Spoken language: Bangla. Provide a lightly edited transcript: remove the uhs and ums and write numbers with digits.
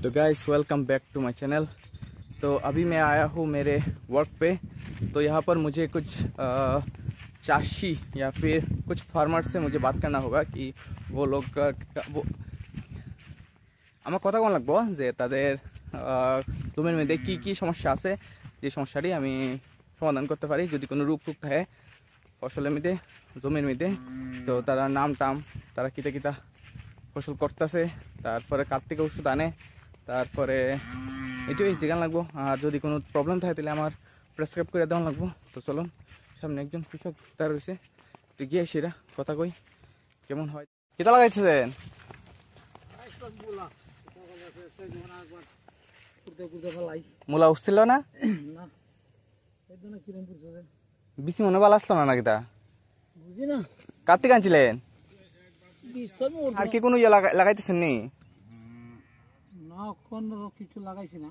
तो guys welcome back to my channel. तो अभी मैं आया हूँ मेरे वर्क पे। तो यहाँ पर मुझे कुछ चाषी या फिर कुछ फार्मर से मुझे बात करना होगा कि वो लोग वो আমার কথা কোন লাগবো যে তাদের জমির মধ্যে কি কি সমস্যা আছে, যে সমস্যাটি আমি সমাধান করতে পারি যদি কোনো রোগ টুক থাকে ফসলের মধ্যে জমির মধ্যে। তো তারা নাম টাম তারা কিতা কিতা ফসল করতেছে, তারপরে কার থেকে ওষুধ আনে, তারপরে এটাই জিজ্ঞান লাগবো। আর যদি কোনো প্রবলেম থাকে তাহলে আমার প্রেসক্রাইব করে দেওয়া লাগবো। তো চলুন, সামনে একজন কৃষক তার রয়েছে, তো গিয়ে সেটা কথা কই কেমন হয়। কিতা লাগাইছেন? মূলা উঠছিল না? বেশি মনে ভালো আসলো না নাকি? তা কার্তিক আনছিলেন আর কি কোনো ইয়ে লাগাইতেছেন নি? কিছু লাগাইছি না।